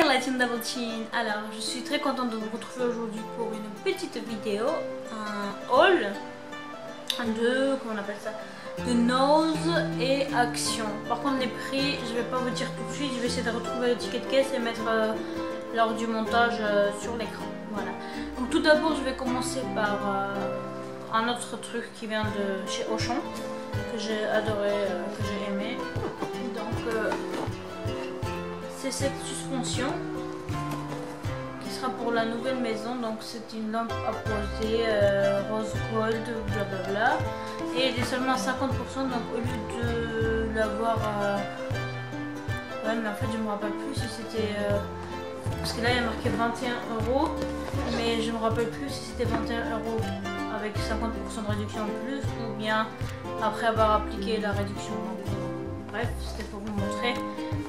la team Davolchin. Alors, je suis très contente de vous retrouver aujourd'hui pour une petite vidéo, un haul de, comment on appelle ça, de Nose et Action. Par contre, les prix, je vais pas vous dire tout de suite, je vais essayer de retrouver le ticket de caisse et mettre lors du montage sur l'écran. Voilà. Donc tout d'abord, je vais commencer par un autre truc qui vient de chez Auchan, que j'ai adoré, que j'ai aimé. Donc c'est cette suspension qui sera pour la nouvelle maison. Donc c'est une lampe à poser rose gold, blablabla, et elle est seulement à 50%. Donc au lieu de l'avoir ouais, mais en fait je me rappelle plus si c'était parce que là il y a marqué 21 €, mais je me rappelle plus si c'était 21 € avec 50% de réduction en plus ou bien après avoir appliqué la réduction. Donc, bref, c'était pour vous montrer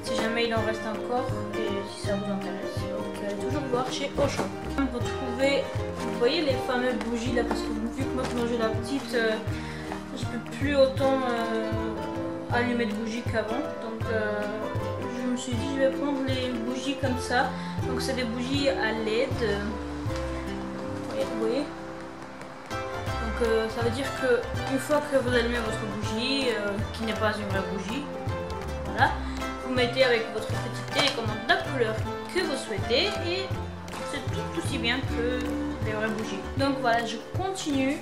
si jamais il en reste encore et si ça vous intéresse. Donc allez toujours voir chez Auchan. Vous trouvez, vous voyez les fameuses bougies là, parce que vu que maintenant j'ai la petite, je peux plus autant allumer de bougies qu'avant. Donc je me suis dit je vais prendre les bougies comme ça. Donc c'est des bougies à LED. Vous voyez. Donc ça veut dire que une fois que vous allumez votre bougie, qui n'est pas une vraie bougie, voilà, vous mettez avec votre petite télécommande la couleur que vous souhaitez et c'est tout aussi bien que les vraies bougies. Donc voilà, je continue.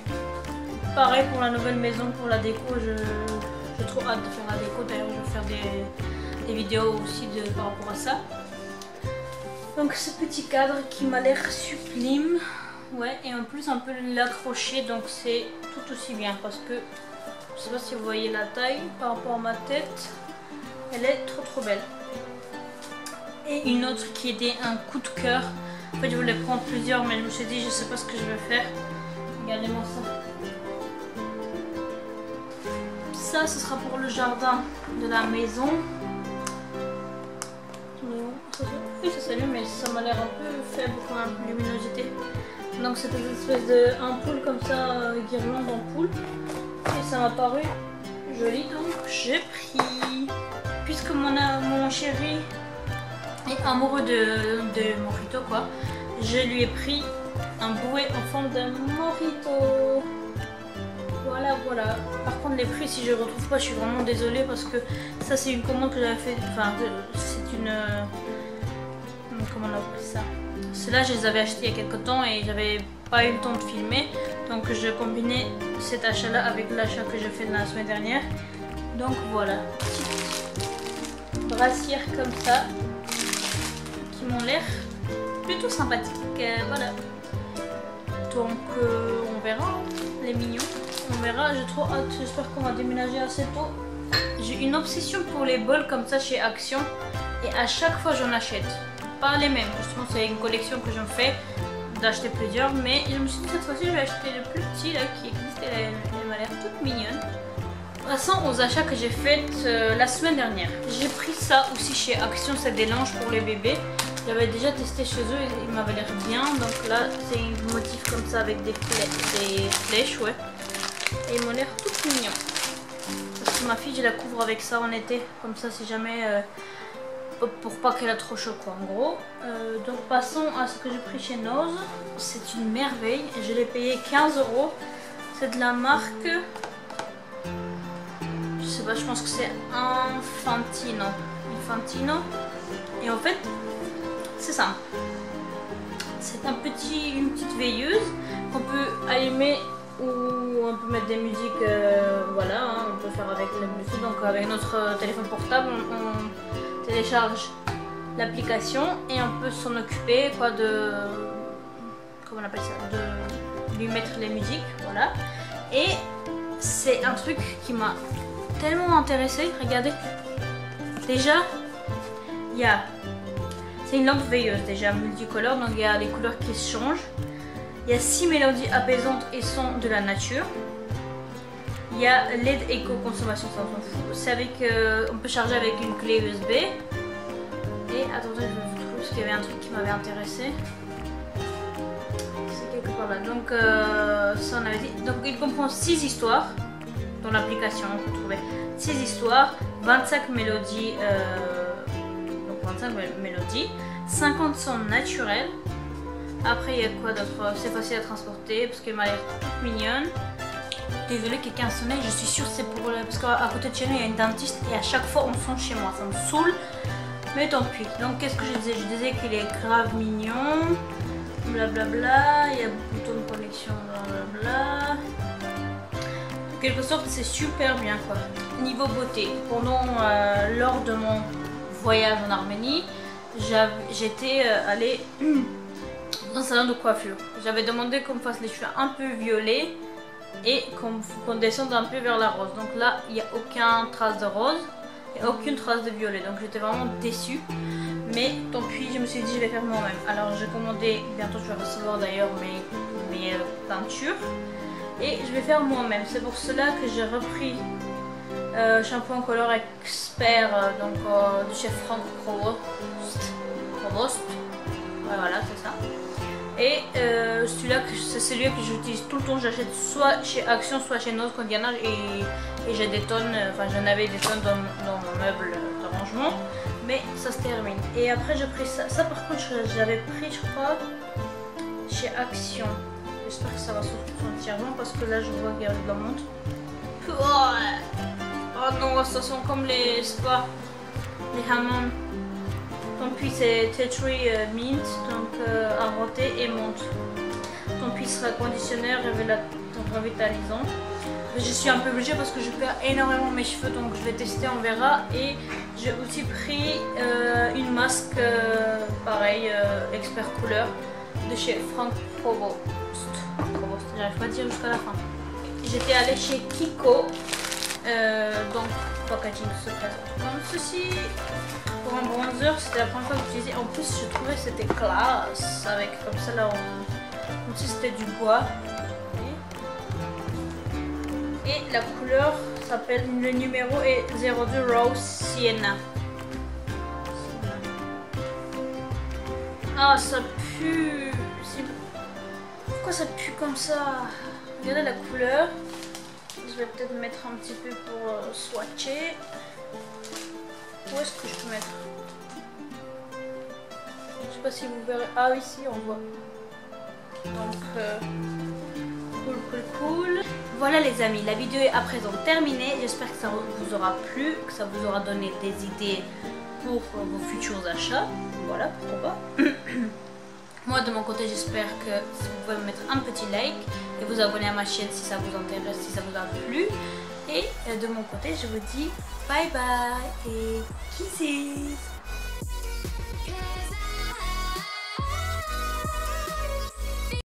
Pareil pour la nouvelle maison, pour la déco, j'ai trop hâte de faire la déco. D'ailleurs, je vais faire des vidéos aussi par rapport à ça. Donc ce petit cadre qui m'a l'air sublime. Ouais, et en plus on peut l'accrocher, donc c'est tout aussi bien parce que je sais pas si vous voyez la taille par rapport à ma tête, elle est trop belle. Et une autre qui était un coup de cœur, en fait je voulais prendre plusieurs mais je me suis dit je sais pas ce que je vais faire. Regardez-moi ça. Ça ce sera pour le jardin de la maison. Oui, ça s'allume mais ça m'a l'air un peu faible pour la luminosité. Donc c'était une espèce d'ampoule comme ça, guirlande d'ampoule. Et ça m'a paru joli, donc j'ai pris. Puisque mon chéri est amoureux de mojito quoi, je lui ai pris un bouet en forme de mojito. Voilà. Par contre les prix, si je ne retrouve pas, je suis vraiment désolée parce que ça c'est une commande que j'avais fait. Enfin c'est une... comment on appelle ça? Ceux-là, je les avais achetés il y a quelques temps et j'avais pas eu le temps de filmer. Donc je combinais cet achat-là avec l'achat que j'ai fait la semaine dernière. Donc voilà, petite brassière comme ça qui m'ont l'air plutôt sympathiques. Voilà. Donc on verra, les mignons. On verra, j'ai trop hâte, j'espère qu'on va déménager assez tôt. J'ai une obsession pour les bols comme ça chez Action et à chaque fois j'en achète. Pas les mêmes, justement c'est une collection que je me fais d'acheter plusieurs, mais je me suis dit cette fois-ci je vais acheter le plus petit là qui existe, elle m'a l'air toute mignonne. Passons aux achats que j'ai fait la semaine dernière. J'ai pris ça aussi chez Action, c'est des linges pour les bébés. J'avais déjà testé chez eux et il m'avait l'air bien, donc là c'est un motif comme ça avec des flèches, ouais. Et ils m'ont l'air tout mignons. Parce que ma fille je la couvre avec ça en été, comme ça si jamais... pour pas qu'elle a trop chaud quoi en gros. Donc passons à ce que j'ai pris chez Nose. C'est une merveille, je l'ai payé 15 €. C'est de la marque, je sais pas, je pense que c'est Infantino. Et en fait c'est ça, c'est une petite veilleuse qu'on peut allumer ou on peut mettre des musiques, voilà, hein, on peut faire avec la musique. Donc avec notre téléphone portable on télécharge l'application et on peut s'en occuper quoi, de, comment on appelle ça, de lui mettre les musiques, voilà. Et c'est un truc qui m'a tellement intéressée. Regardez, déjà c'est une lampe veilleuse déjà multicolore, donc il y a les couleurs qui se changent. Il y a 6 mélodies apaisantes et sons de la nature. Il y a LED éco-consommation, ça on s'en fout. C'est avec, on peut charger avec une clé USB. Et attendez, je vais vous trouver parce qu'il y avait un truc qui m'avait intéressé. C'est quelque part là. Donc ça on avait dit. Donc il comprend 6 histoires. Dans l'application on peut trouver 6 histoires, 25 mélodies donc en 55 mélodies, 50 sons naturels. Après il y a quoi d'autre? C'est facile à transporter parce qu'elle m'a l'air toute mignonne. Désolée, quelqu'un a sonné, je suis sûre c'est pour parce qu'à côté de chez nous il y a une dentiste et à chaque fois on sonne chez moi, ça me saoule. Mais tant pis. Donc qu'est-ce que je disais? Je disais qu'il est grave mignon. Blablabla, il y a bouton de connexion, blablabla. En quelque sorte, c'est super bien quoi. Niveau beauté, lors de mon voyage en Arménie, j'étais allée dans un salon de coiffure. J'avais demandé qu'on me fasse les cheveux un peu violets et qu'on descende un peu vers la rose. Donc là, il n'y a aucune trace de rose et aucune trace de violet. Donc j'étais vraiment déçue. Mais tant pis, je me suis dit je vais faire moi-même. Alors j'ai commandé, bientôt je vais recevoir d'ailleurs mes peintures. Et je vais faire moi-même. C'est pour cela que j'ai repris Shampoing Color Expert de chez Franck Provost. Ouais, voilà, c'est ça. Et celui-là, c'est celui que j'utilise tout le temps. J'achète soit chez Action, soit chez Nose Condiana. Et j'ai des tonnes, enfin j'en avais des tonnes dans mon meuble d'arrangement. Mais ça se termine. Et après j'ai pris ça. Ça par contre j'avais pris je crois chez Action. J'espère que ça va sortir entièrement parce que là je vois qu'il y a de la montre. Oh non, ça sent comme les spas, les hammams. Tant pis, c'est Tea Tree Mint, donc inventé et menthe. Tant pis, sera conditionnaire, revitalisant. Je suis un peu obligée parce que je perds énormément mes cheveux, donc je vais tester, on verra. Et j'ai aussi pris une masque, pareil, expert couleur, de chez Franck Provost. J'arrive pas à dire jusqu'à la fin. J'étais allée chez Kiko, donc packaging se présente comme ceci. Pour un bronzer, c'était la première fois que j'utilisais. En plus, je trouvais que c'était classe, avec comme ça là, comme si c'était du bois. Et la couleur s'appelle, le numéro est 02 Rose Sienna. Ah, ça pue. Pourquoi ça pue comme ça? Regardez la couleur. Je vais peut-être mettre un petit peu pour swatcher. Où est-ce que je peux mettre? Je sais pas si vous verrez. Ah, ici on voit. Donc, cool. Voilà les amis, la vidéo est à présent terminée. J'espère que ça vous aura plu, que ça vous aura donné des idées pour vos futurs achats. Voilà, pourquoi pas. Moi de mon côté, j'espère que vous pouvez me mettre un petit like et vous abonner à ma chaîne si ça vous intéresse, si ça vous a plu. Et de mon côté, je vous dis bye bye et kisses.